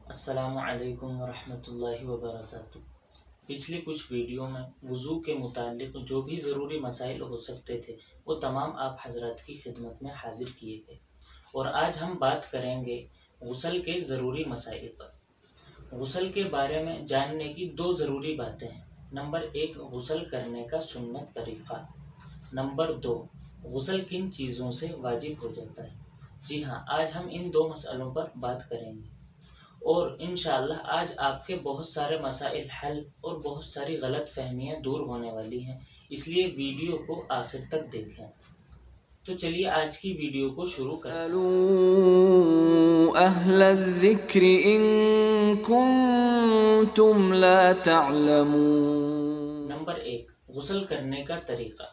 السلام علیکم ورحمۃ اللہ وبرکاتہ۔ پچھلی کچھ ویڈیو میں وضو کے متعلق جو بھی ضروری مسائل ہو سکتے تھے وہ تمام آپ حضرات کی خدمت میں حاضر کیے گئے، اور آج ہم بات کریں گے غسل کے ضروری مسائل پر۔ غسل کے بارے میں جاننے کی دو ضروری باتیں ہیں۔ نمبر 1، غسل کرنے کا سنت طریقہ۔ نمبر 2، غسل کن چیزوں سے واجب ہو جاتا ہے۔ جی ہاں، آج ہم ان دو مسئلوں پر بات کریں گے، اور انشاءاللہ آج آپ کے بہت سارے مسائل حل اور بہت ساری غلط فہمیاں دور ہونے والی ہیں، اس لیے ویڈیو کو آخر تک دیکھیں۔ تو چلیے آج کی ویڈیو کو شروع کریں۔ اسألوا اہل الذکر ان کنتم لا تعلمون۔ نمبر 1، غسل کرنے کا طریقہ۔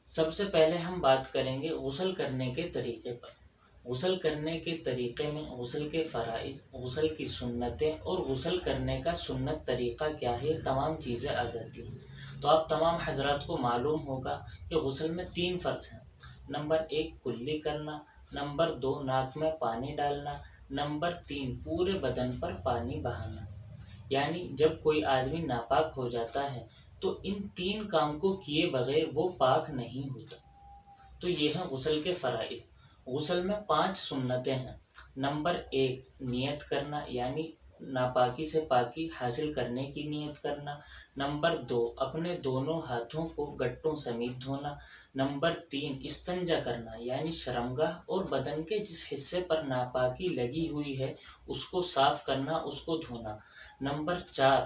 سب سے پہلے ہم بات کریں گے غسل کرنے کے طریقے پر۔ غسل کرنے کے طریقے میں غسل کے فرائض، غسل کی سنتیں اور غسل کرنے کا سنت طریقہ کیا ہے، یہ تمام چیزیں آ جاتی ہیں۔ تو آپ تمام حضرات کو معلوم ہوگا کہ غسل میں 3 فرض ہیں۔ نمبر 1، کلی کرنا۔ نمبر 2، ناک میں پانی ڈالنا۔ نمبر 3، پورے بدن پر پانی بہانا۔ یعنی جب کوئی آدمی ناپاک ہو جاتا ہے تو ان 3 کام کو کیے بغیر وہ پاک نہیں ہوتا۔ تو یہ ہیں غسل کے فرائض۔ غسل میں 5 سنتیں ہیں۔ نمبر 1، نیت کرنا، یعنی ناپاکی سے پاکی حاصل کرنے کی نیت کرنا۔ نمبر 2، اپنے دونوں ہاتھوں کو گٹوں سمیت دھونا۔ نمبر 3، استنجا کرنا، یعنی شرمگاہ اور بدن کے جس حصے پر ناپاکی لگی ہوئی ہے اس کو صاف کرنا، اس کو دھونا۔ نمبر 4،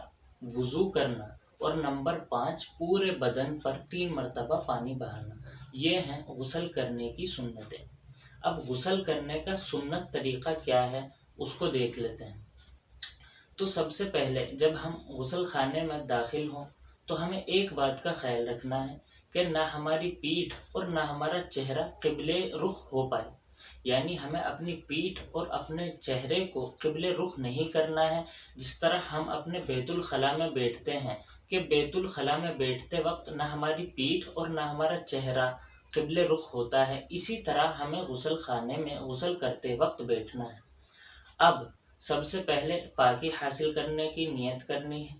وضو کرنا، اور نمبر 5، پورے بدن پر 3 مرتبہ پانی بہانا۔ یہ ہیں غسل کرنے کی سنتیں۔ اب غسل کرنے کا سنت طریقہ کیا ہے اس کو دیکھ لیتے ہیں۔ تو سب سے پہلے جب ہم غسل خانے میں داخل ہوں تو ہمیں ایک بات کا خیال رکھنا ہے کہ نہ ہماری پیٹھ اور نہ ہمارا چہرہ قبلے رخ ہو پائے۔ یعنی ہمیں اپنی پیٹھ اور اپنے چہرے کو قبلے رخ نہیں کرنا ہے۔ جس طرح ہم اپنے بیت الخلاء میں بیٹھتے ہیں کہ بیت الخلاء میں بیٹھتے وقت نہ ہماری پیٹھ اور نہ ہمارا چہرہ قبلے رخ ہوتا ہے، اسی طرح ہمیں غسل خانے میں غسل کرتے وقت بیٹھنا ہے۔ اب سب سے پہلے پاکی حاصل کرنے کی نیت کرنی ہے،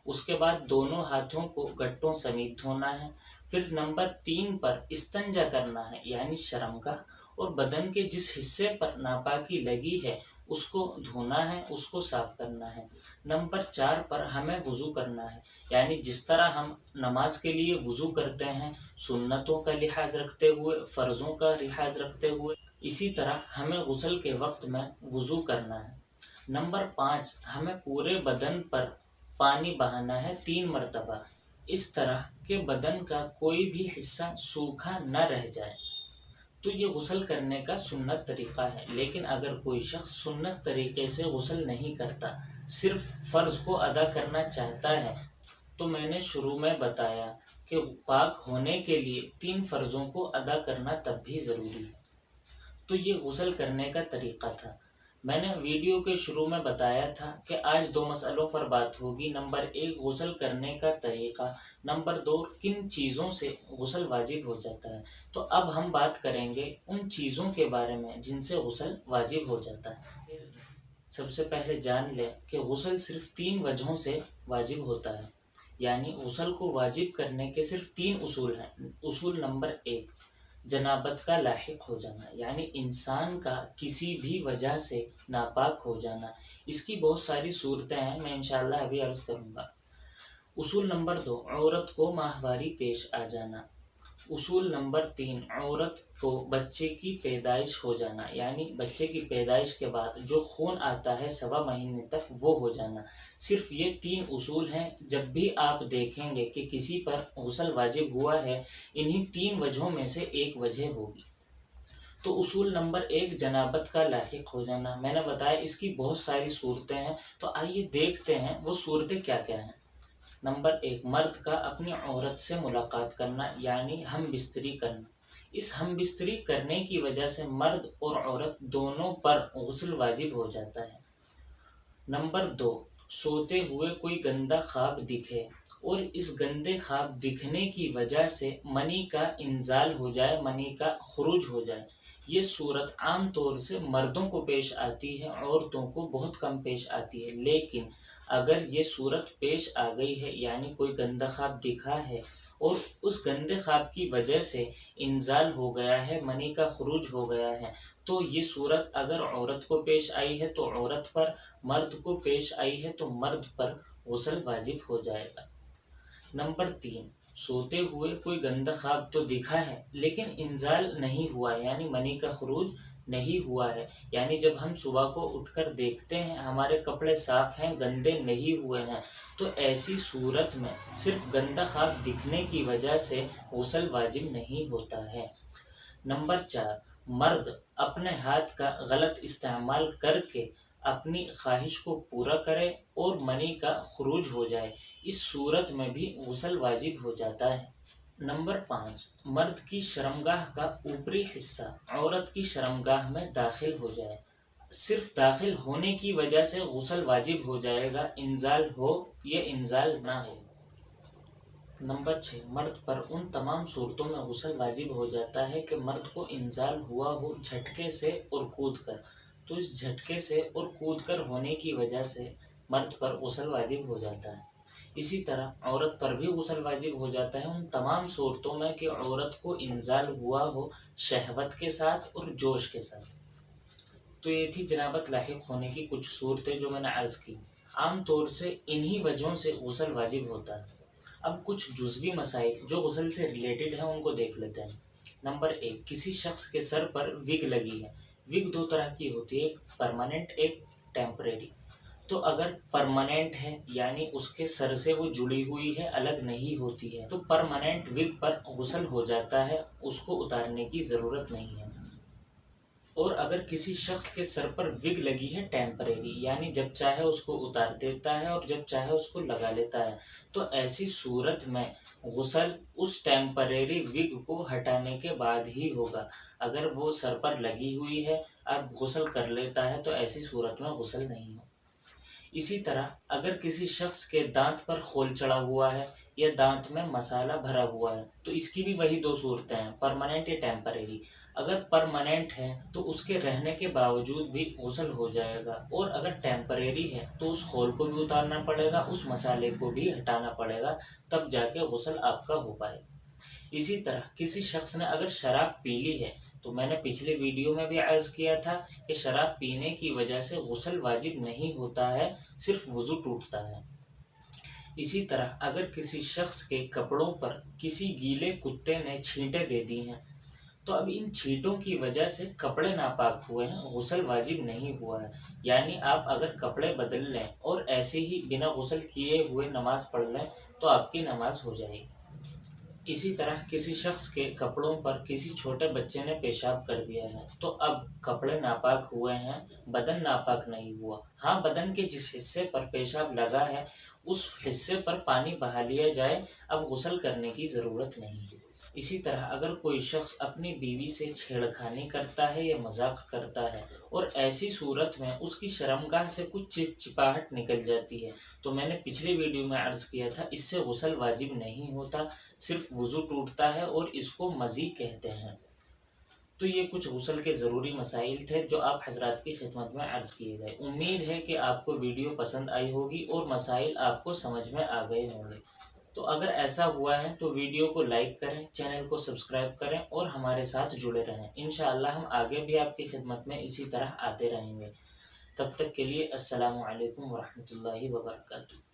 اس کے بعد دونوں ہاتھوں کو گٹوں سمیت دھونا ہے۔ پھر نمبر 3 پر استنجا کرنا ہے، یعنی شرمگاہ اور بدن کے جس حصے پر ناپاکی لگی ہے اس کو دھونا ہے، اس کو صاف کرنا ہے۔ نمبر 4 پر ہمیں وضو کرنا ہے، یعنی جس طرح ہم نماز کے لیے وضو کرتے ہیں سنتوں کا لحاظ رکھتے ہوئے، فرضوں کا لحاظ رکھتے ہوئے، اسی طرح ہمیں غسل کے وقت میں وضو کرنا ہے۔ نمبر 5، ہمیں پورے بدن پر پانی بہانا ہے 3 مرتبہ، اس طرح کہ بدن کا کوئی بھی حصہ سوکھا نہ رہ جائے۔ تو یہ غسل کرنے کا سنت طریقہ ہے۔ لیکن اگر کوئی شخص سنت طریقے سے غسل نہیں کرتا، صرف فرض کو ادا کرنا چاہتا ہے، تو میں نے شروع میں بتایا کہ پاک ہونے کے لیے 3 فرضوں کو ادا کرنا تب بھی ضروری ہے۔ تو یہ غسل کرنے کا طریقہ تھا۔ میں نے ویڈیو کے شروع میں بتایا تھا کہ آج 2 مسئلوں پر بات ہوگی۔ نمبر 1، غسل کرنے کا طریقہ۔ نمبر 2، کن چیزوں سے غسل واجب ہو جاتا ہے۔ تو اب ہم بات کریں گے ان چیزوں کے بارے میں جن سے غسل واجب ہو جاتا ہے۔ سب سے پہلے جان لیں کہ غسل صرف 3 وجہوں سے واجب ہوتا ہے، یعنی غسل کو واجب کرنے کے صرف 3 اصول ہیں۔ اصول نمبر 1، جنابت کا لاحق ہو جانا، یعنی انسان کا کسی بھی وجہ سے ناپاک ہو جانا۔ اس کی بہت ساری صورتیں ہیں، میں انشاءاللہ ابھی عرض کروں گا۔ اصول نمبر 2، عورت کو ماہواری پیش آ جانا۔ اصول نمبر 3، عورت کو بچے کی پیدائش ہو جانا، یعنی بچے کی پیدائش کے بعد جو خون آتا ہے 1.25 مہینے تک وہ ہو جانا۔ صرف یہ 3 اصول ہیں۔ جب بھی آپ دیکھیں گے کہ کسی پر غسل واجب ہوا ہے، انہی 3 وجہوں میں سے ایک وجہ ہوگی۔ تو اصول نمبر 1، جنابت کا لاحق ہو جانا، میں نے بتایا اس کی بہت ساری صورتیں ہیں، تو آئیے دیکھتے ہیں وہ صورتیں کیا کیا ہیں۔ نمبر 1، مرد کا اپنی عورت سے ملاقات کرنا، یعنی ہم بستری کرنا۔ اس ہم بستری کرنے کی وجہ سے مرد اور عورت دونوں پر غسل واجب ہو جاتا ہے۔ نمبر 2، سوتے ہوئے کوئی گندا خواب دکھے اور اس گندے خواب دکھنے کی وجہ سے منی کا انزال ہو جائے، منی کا خروج ہو جائے، یہ صورت عام طور سے مردوں کو پیش آتی ہے، عورتوں کو بہت کم پیش آتی ہے، لیکن اگر یہ صورت پیش آ گئی ہے، یعنی کوئی گندہ خواب دکھا ہے اور اس گندے خواب کی وجہ سے انزال ہو گیا ہے، منی کا خروج ہو گیا ہے، تو یہ صورت اگر عورت کو پیش آئی ہے تو عورت پر، مرد کو پیش آئی ہے تو مرد پر غسل واجب ہو جائے گا۔ نمبر 3، سوتے ہوئے کوئی گندا خواب تو دکھا ہے لیکن انزال نہیں ہوا، یعنی منی کا خروج نہیں ہوا ہے، یعنی جب ہم صبح کو اٹھ کر دیکھتے ہیں ہمارے کپڑے صاف ہیں، گندے نہیں ہوئے ہیں، تو ایسی صورت میں صرف گندا خواب دکھنے کی وجہ سے غسل واجب نہیں ہوتا ہے۔ نمبر 4، مرد اپنے ہاتھ کا غلط استعمال کر کے اپنی خواہش کو پورا کرے اور منی کا خروج ہو جائے، اس صورت میں بھی غسل واجب ہو جاتا ہے۔ نمبر 5، مرد کی شرمگاہ کا اوپری حصہ عورت کی شرمگاہ میں داخل ہو جائے، صرف داخل ہونے کی وجہ سے غسل واجب ہو جائے گا، انزال ہو یا انزال نہ ہو۔ نمبر 6، مرد پر ان تمام صورتوں میں غسل واجب ہو جاتا ہے کہ مرد کو انزال ہوا ہو جھٹکے سے اور کود کر، تو اس جھٹکے سے اور کود کر ہونے کی وجہ سے مرد پر غسل واجب ہو جاتا ہے۔ اسی طرح عورت پر بھی غسل واجب ہو جاتا ہے ان تمام صورتوں میں کہ عورت کو انزال ہوا ہو شہوت کے ساتھ اور جوش کے ساتھ۔ تو یہ تھی جنابت لاحق ہونے کی کچھ صورتیں جو میں نے عرض کی۔ عام طور سے انہی وجہوں سے غسل واجب ہوتا ہے۔ اب کچھ جزوی مسائل جو غسل سے ریلیٹڈ ہیں ان کو دیکھ لیتے ہیں۔ نمبر 1، کسی شخص کے سر پر وگ لگی ہے۔ وگ دو طرح کی ہوتی ہے، ایک پرماننٹ، ایک ٹیمپریری۔ تو اگر پرماننٹ ہے یعنی اس کے سر سے وہ جڑی ہوئی ہے، الگ نہیں ہوتی ہے، تو پرماننٹ وگ پر غسل ہو جاتا ہے، اس کو اتارنے کی ضرورت نہیں ہے۔ اور اگر کسی شخص کے سر پر وگ لگی ہے ٹیمپریری، یعنی جب چاہے اس کو اتار دیتا ہے اور جب چاہے اس کو لگا لیتا ہے، تو ایسی صورت میں غسل اس ٹیمپریری وگ کو ہٹانے کے بعد ہی ہوگا۔ اگر وہ سر پر لگی ہوئی ہے اب غسل کر لیتا ہے تو ایسی صورت میں غسل نہیں ہو۔ اسی طرح اگر کسی شخص کے دانت پر خول چڑھا ہوا ہے یا دانت میں مسالہ بھرا ہوا ہے تو اس کی بھی وہی دو صورتیں ہیں، پرماننٹ یا ٹیمپریری۔ اگر پرماننٹ ہے تو اس کے رہنے کے باوجود بھی غسل ہو جائے گا، اور اگر ٹیمپریری ہے تو اس خول کو بھی اتارنا پڑے گا، اس مسالے کو بھی ہٹانا پڑے گا، تب جا کے غسل آپ کا ہو پائے گا۔ اسی طرح کسی شخص نے اگر شراب پی لی ہے تو میں نے پچھلے ویڈیو میں بھی عرض کیا تھا کہ شراب پینے کی وجہ سے غسل واجب نہیں ہوتا ہے، صرف وضو ٹوٹتا ہے۔ اسی طرح اگر کسی شخص کے کپڑوں پر کسی گیلے کتے نے چھینٹیں دے دی ہیں تو اب ان چھینٹوں کی وجہ سے کپڑے ناپاک ہوئے ہیں، غسل واجب نہیں ہوا ہے، یعنی آپ اگر کپڑے بدل لیں اور ایسے ہی بنا غسل کیے ہوئے نماز پڑھ لیں تو آپ کی نماز ہو جائے گی۔ اسی طرح کسی شخص کے کپڑوں پر کسی چھوٹے بچے نے پیشاب کر دیا ہے تو اب کپڑے ناپاک ہوئے ہیں، بدن ناپاک نہیں ہوا۔ ہاں، بدن کے جس حصے پر پیشاب لگا ہے اس حصے پر پانی بہا لیا جائے، اب غسل کرنے کی ضرورت نہیں ہے۔ اسی طرح اگر کوئی شخص اپنی بیوی سے چھیڑخانی کرتا ہے یا مذاق کرتا ہے اور ایسی صورت میں اس کی شرمگاہ سے کچھ چپچپاہٹ نکل جاتی ہے تو میں نے پچھلے ویڈیو میں عرض کیا تھا اس سے غسل واجب نہیں ہوتا، صرف وضو ٹوٹتا ہے اور اس کو مزی کہتے ہیں۔ تو یہ کچھ غسل کے ضروری مسائل تھے جو آپ حضرات کی خدمت میں عرض کیے گئے۔ امید ہے کہ آپ کو ویڈیو پسند آئی ہوگی اور مسائل آپ کو سمجھ میں آ گئے ہوں گے۔ تو اگر ایسا ہوا ہے تو ویڈیو کو لائک کریں، چینل کو سبسکرائب کریں اور ہمارے ساتھ جڑے رہیں۔ انشاءاللہ ہم آگے بھی آپ کی خدمت میں اسی طرح آتے رہیں گے۔ تب تک کے لیے السلام علیکم ورحمۃ اللہ وبرکاتہ۔